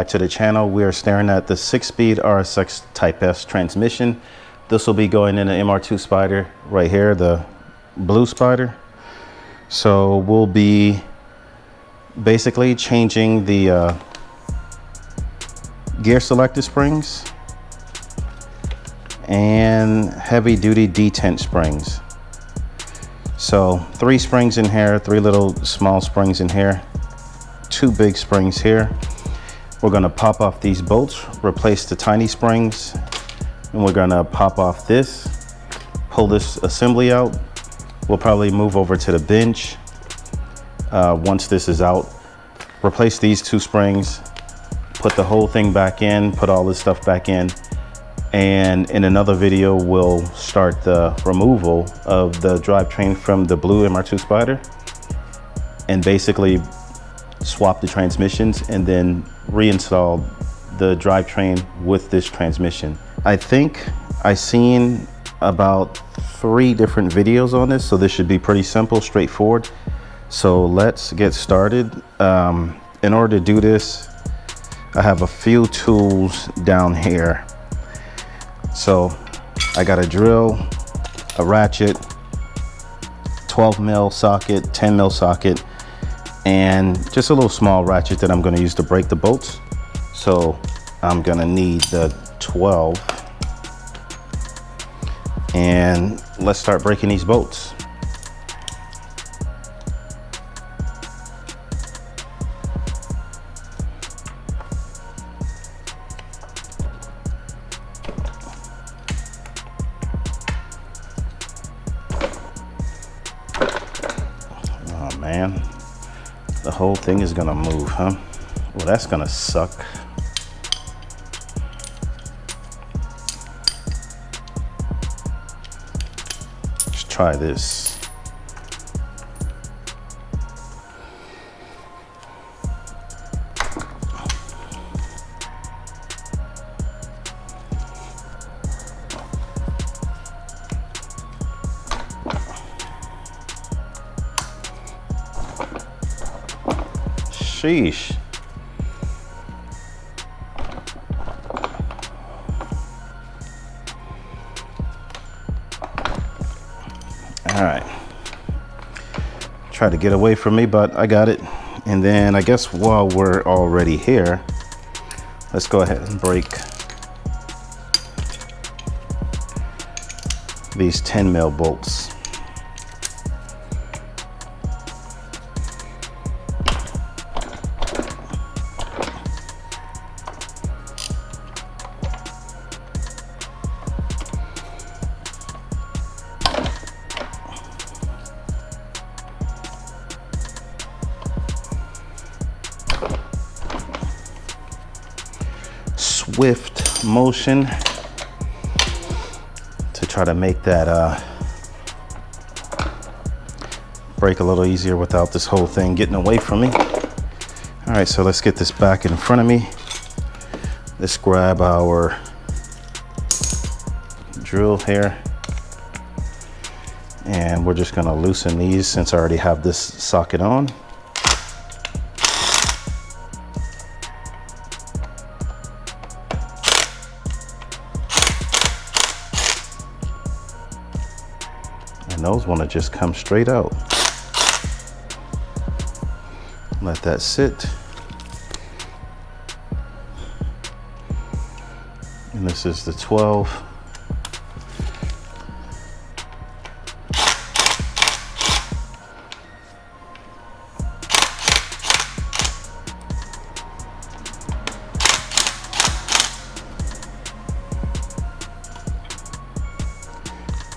back to the channel. We are staring at the 6-speed RSX Type S transmission. This will be going in the MR2 Spyder right here, the blue Spyder. So we'll be basically changing the gear selector springs and heavy duty detent springs. So 3 springs in here, 3 little small springs in here, 2 big springs here. We're gonna pop off these bolts, replace the tiny springs, and we're gonna pop off this, pull this assembly out. We'll probably move over to the bench once this is out, replace these 2 springs, put the whole thing back in, put all this stuff back in, and in another video we'll start the removal of the drivetrain from the blue MR2 Spyder and basically swap the transmissions and then reinstall the drivetrain with this transmission. I think I've seen about 3 different videos on this, so this should be pretty simple, straightforward. So let's get started. In order to do this, I have a few tools down here. So I got a drill, a ratchet, 12 mil socket, 10 mil socket, and just a little small ratchet that I'm going to use to break the bolts. So I'm going to need the 12, and let's start breaking these bolts. Oh man, the whole thing is gonna move, huh? Well, that's gonna suck. Let's try this. Sheesh. All right. Try to get away from me, but I got it. And then I guess while we're already here, let's go ahead and break these 10 mil bolts. Swift motion to try to make that break a little easier without this whole thing getting away from me. All right, so let's get this back in front of me. Let's grab our drill here, and we're just gonna loosen these since I already have this socket on. And those want to just come straight out. Let that sit. And this is the 12.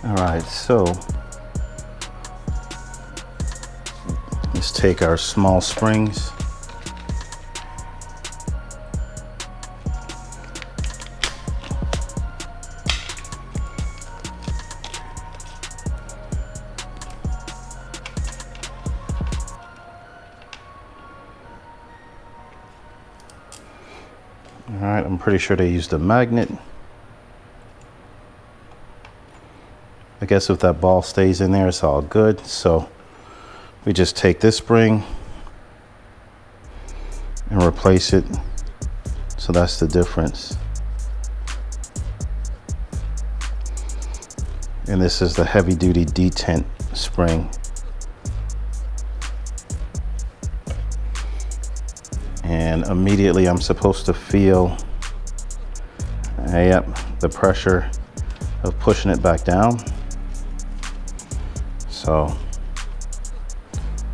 All right, so let's take our small springs. All right, I'm pretty sure they used a magnet. I guess if that ball stays in there, it's all good. So we just take this spring and replace it So that's the difference. And this is the heavy duty detent spring. And immediately I'm supposed to feel, yep, the pressure of pushing it back down. So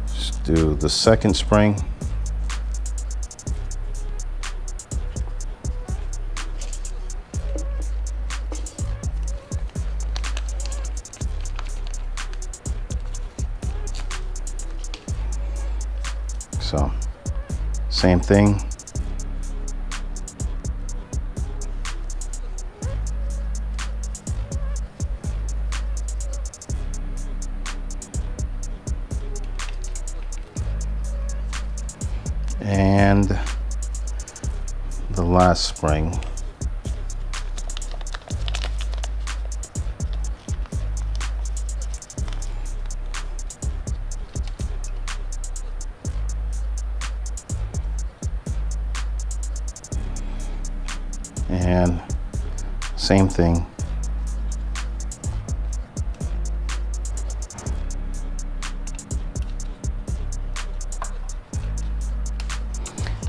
just do the second spring. So, same thing. And the last spring. And same thing.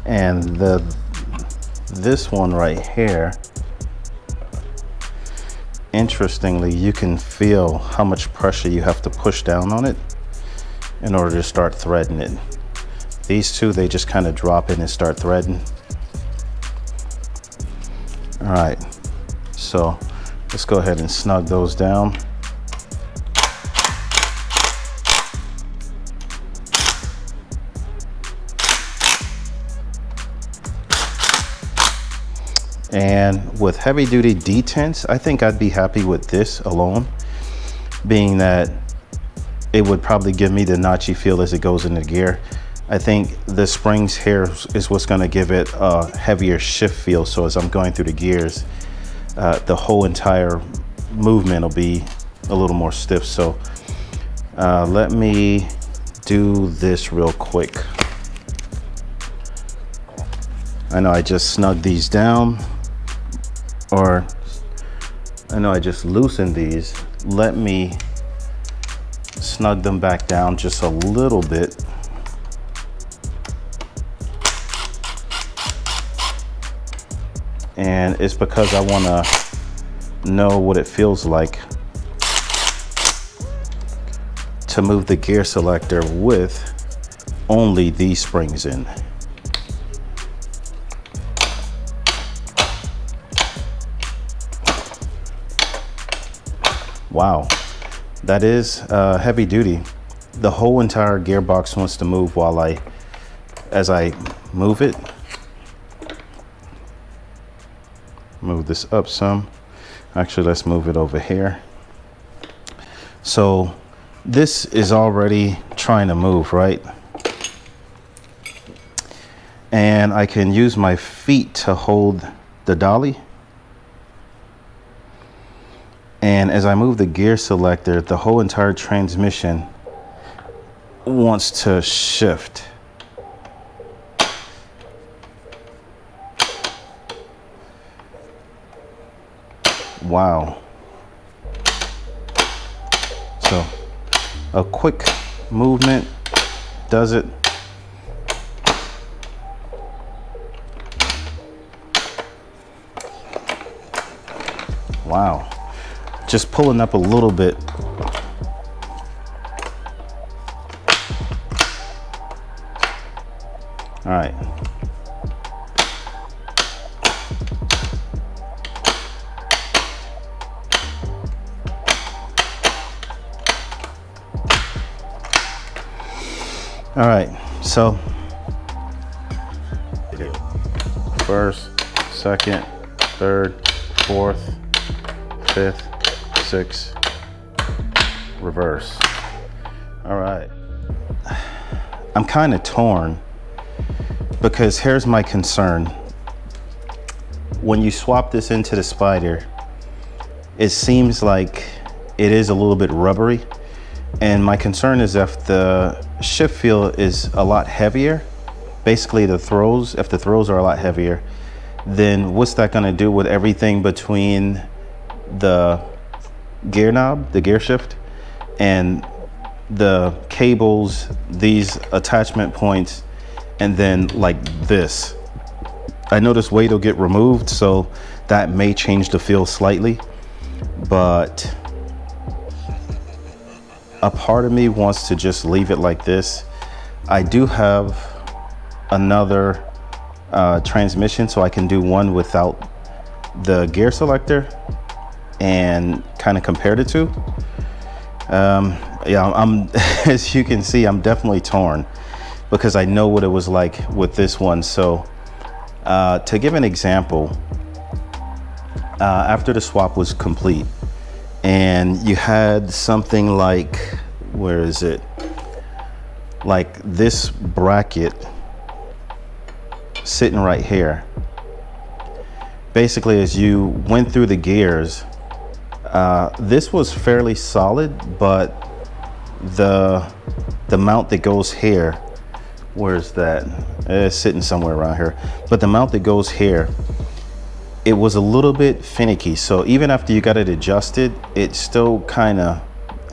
And this one right here, interestingly, you can feel how much pressure you have to push down on it in order to start threading it. These two, they just kind of drop in and start threading. All right, so let's go ahead and snug those down. And with heavy duty detents, I think I'd be happy with this alone, being that it would probably give me the notchy feel as it goes into gear. I think the springs here is what's going to give it a heavier shift feel. So as I'm going through the gears, the whole entire movement will be a little more stiff. So let me do this real quick. I know I just snugged these down, or I know I just loosened these. Let me snug them back down just a little bit. And it's because I want to know what it feels like to move the gear selector with only these springs in. Wow, that is heavy duty. The whole entire gearbox wants to move as I move it. Move this up some. Actually, let's move it over here. So this is already trying to move, right? And I can use my feet to hold the dolly. And as I move the gear selector, the whole entire transmission wants to shift. Wow. So a quick movement does it. Wow. Just pulling up a little bit. All right. All right, so first, second, third, fourth, fifth, sixth, reverse. All right. I'm kind of torn because here's my concern. When you swap this into the Spyder, it seems like it is a little bit rubbery. And my concern is if the shift feel is a lot heavier, basically if the throws are a lot heavier, then what's that going to do with everything between the gear knob, the gear shift, and the cables, these attachment points, and then like this? I know this weight will get removed, so that may change the feel slightly, but a part of me wants to just leave it like this. I do have another transmission, so I can do one without the gear selector and kind of compare the two. Yeah, I'm as you can see, I'm definitely torn because I know what it was like with this one. So to give an example, after the swap was complete and you had something like, where is it? Like this bracket sitting right here. Basically, as you went through the gears, this was fairly solid, but the mount that goes here, where's that? It's sitting somewhere around here. But the mount that goes here, it was a little bit finicky. So even after you got it adjusted, it still kind of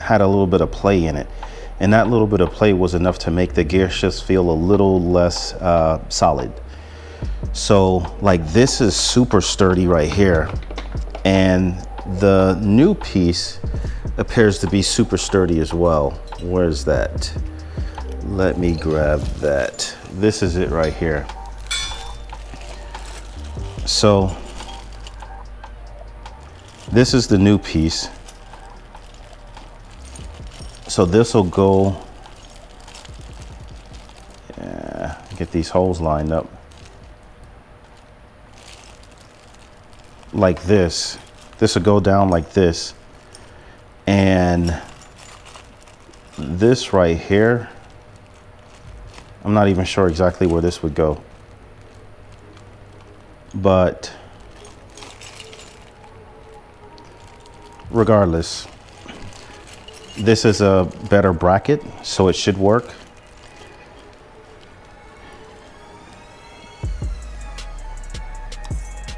had a little bit of play in it. And that little bit of play was enough to make the gear shifts feel a little less solid. So like this is super sturdy right here. And the new piece appears to be super sturdy as well. Where's that? Let me grab that. This is it right here. So this is the new piece. So this will go, yeah, get these holes lined up like this. This will go down like this, and this right here, I'm not even sure exactly where this would go, but regardless, this is a better bracket, so it should work.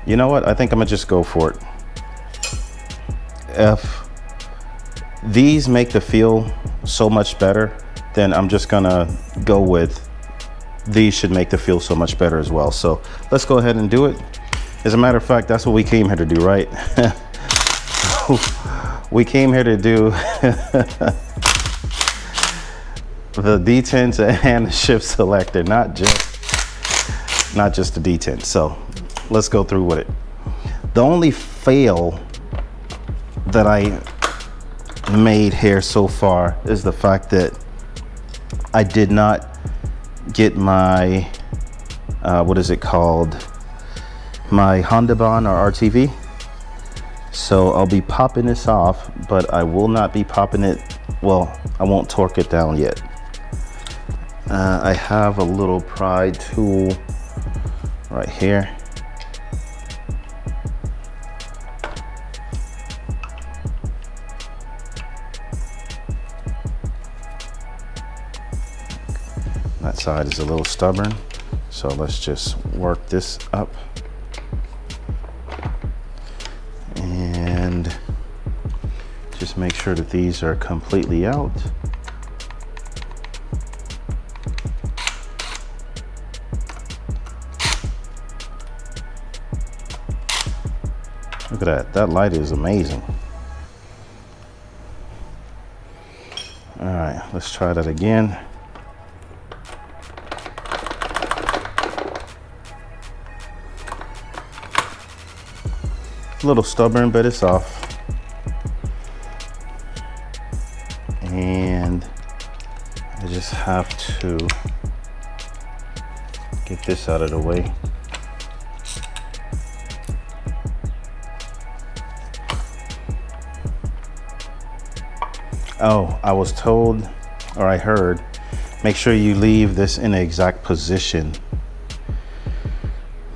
You know what? I think I'm gonna just go for it. If these make the feel so much better, then I'm just gonna go with these should make the feel so much better as well. So let's go ahead and do it. As a matter of fact, that's what we came here to do, right? We came here to do the detent and the shift selector, not just the detent. So let's go through with it. The only fail that I made here so far is the fact that I did not get my what is it called, my Honda Bond or RTV. So I'll be popping this off, but I will not be popping it, well, I won't torque it down yet. I have a little pry tool right here. That side is a little stubborn, so let's just work this up. And just make sure that these are completely out. Look at that, that light is amazing. All right, let's try that again. A little stubborn, but it's off. And I just have to get this out of the way. Oh, I was told, or I heard, make sure you leave this in the exact position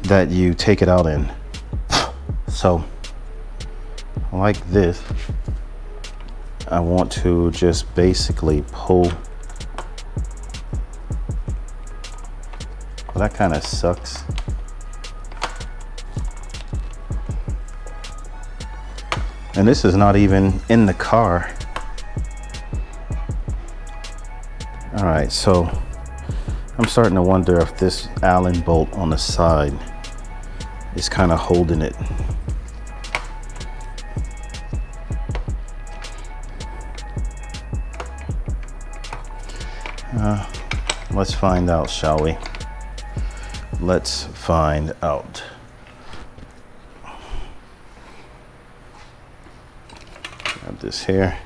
that you take it out in. So like this, I want to just basically pull. Well, that kind of sucks. And this is not even in the car. All right, so I'm starting to wonder if this Allen bolt on the side is kind of holding it. Let's find out, shall we? Let's find out. Grab this here.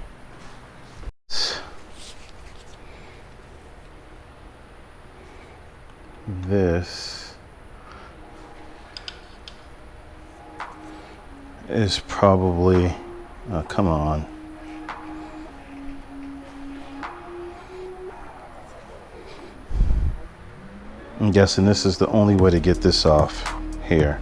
This is probably, oh, come on. I'm guessing this is the only way to get this off here.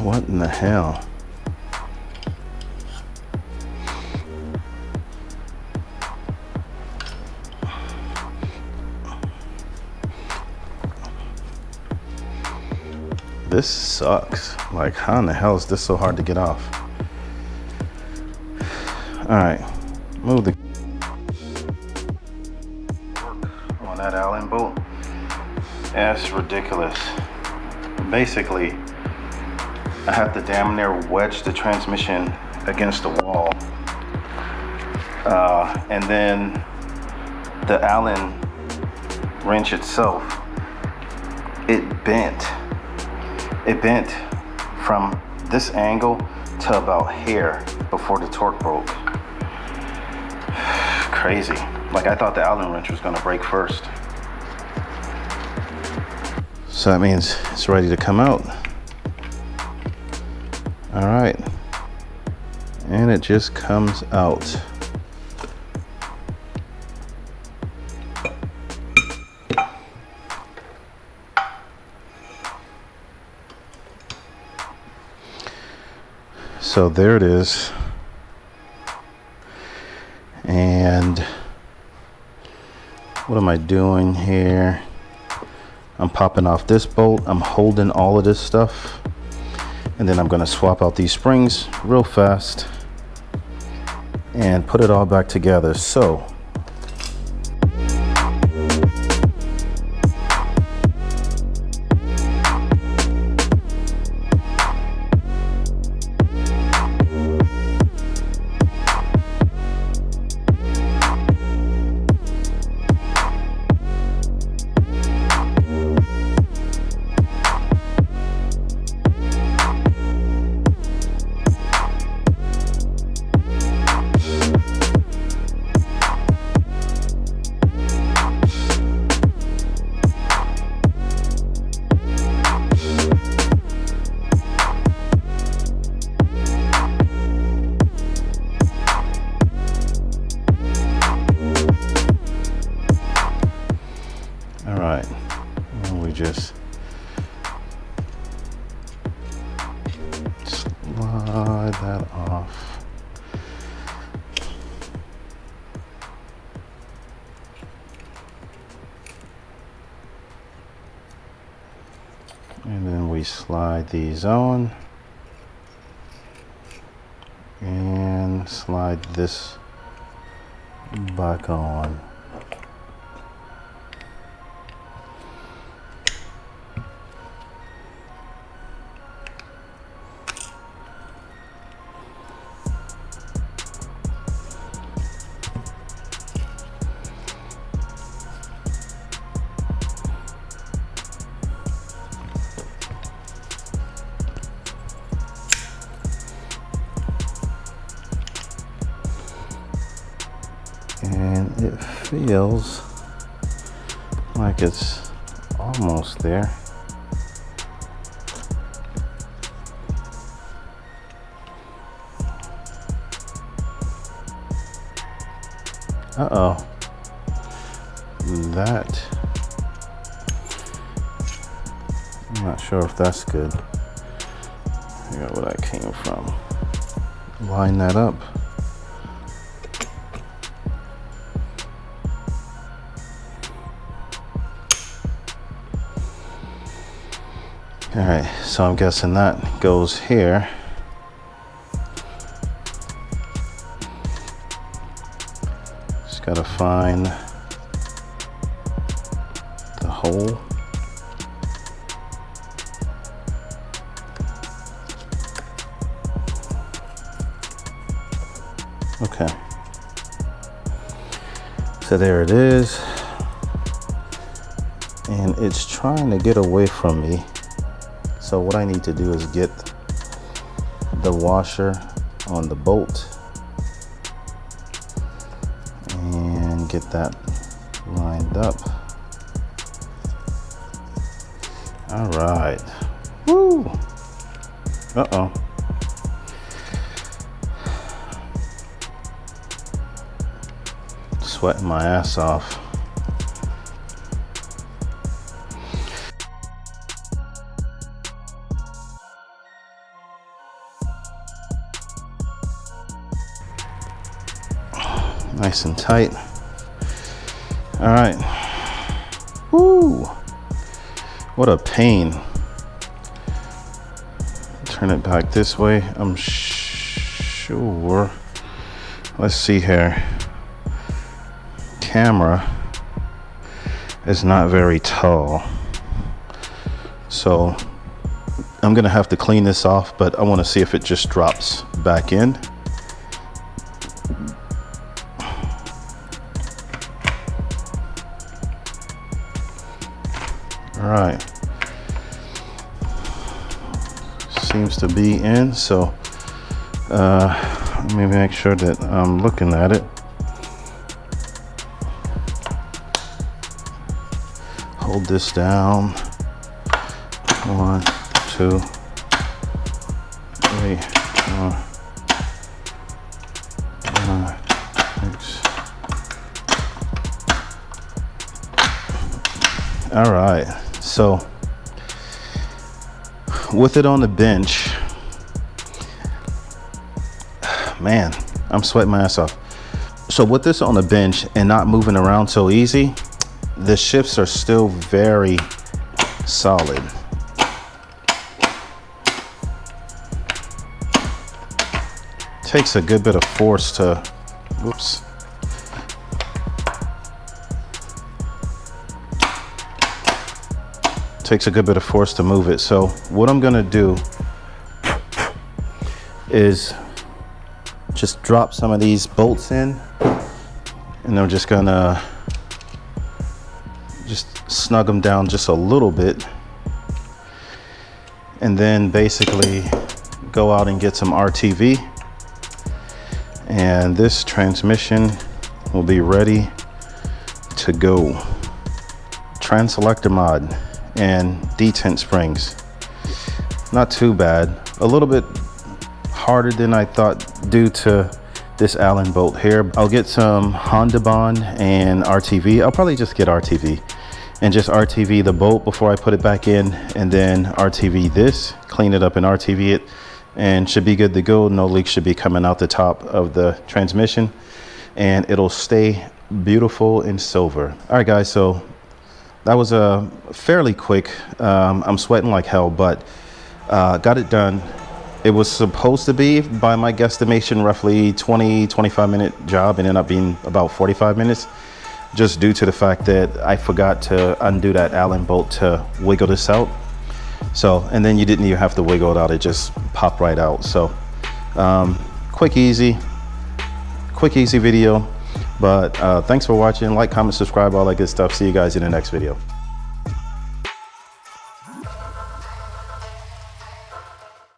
What in the hell? This sucks. Like, how in the hell is this so hard to get off? All right, move the on that Allen bolt. That's ridiculous. Basically, I have to damn near wedge the transmission against the wall. And then the Allen wrench itself, it bent. It bent from this angle to about here before the torque broke. Crazy. Like, I thought the Allen wrench was gonna break first. So that means it's ready to come out. All right. And it just comes out. So there it is. And what am I doing here? I'm popping off this bolt. I'm holding all of this stuff. And then I'm gonna swap out these springs real fast and put it all back together. So just slide that off. And then we slide these on and slide this back on. And it feels like it's almost there. Uh-oh. That, I'm not sure if that's good. I got where that came from. Line that up. All right, so I'm guessing that goes here. Just gotta find the hole. Okay. So there it is. And it's trying to get away from me. So what I need to do is get the washer on the bolt and get that lined up. All right. Woo! Uh-oh. Sweating my ass off. Nice and tight. All right. Woo! What a pain. Turn it back this way. I'm sure. Let's see here. Camera is not very tall, so I'm gonna have to clean this off, but I want to see if it just drops back in. All right, seems to be in, so let me make sure that I'm looking at it. Hold this down. 1, 2, 3, 4, 5, 6. All right, so with it on the bench, man, I'm sweating my ass off. So with this on the bench and not moving around so easy, the shifts are still very solid. Takes a good bit of force to, whoops. Takes a good bit of force to move it. So what I'm gonna do is just drop some of these bolts in, and I'm just gonna just snug them down just a little bit, and then basically go out and get some RTV, and this transmission will be ready to go. Selector mod and detent springs, not too bad. A little bit harder than I thought due to this Allen bolt here. I'll get some Honda Bond and RTV. I'll probably just get RTV and just RTV the bolt before I put it back in, and then RTV this, clean it up and RTV it, and should be good to go. No leaks should be coming out the top of the transmission, and it'll stay beautiful and silver. All right guys, so that was a fairly quick, I'm sweating like hell, but got it done. It was supposed to be, by my guesstimation, roughly 20-25 minute job, and ended up being about 45 minutes, just due to the fact that I forgot to undo that Allen bolt to wiggle this out. So, and then you didn't even have to wiggle it out, it just popped right out. So quick easy video, but thanks for watching. Like, comment, subscribe, all that good stuff. See you guys in the next video.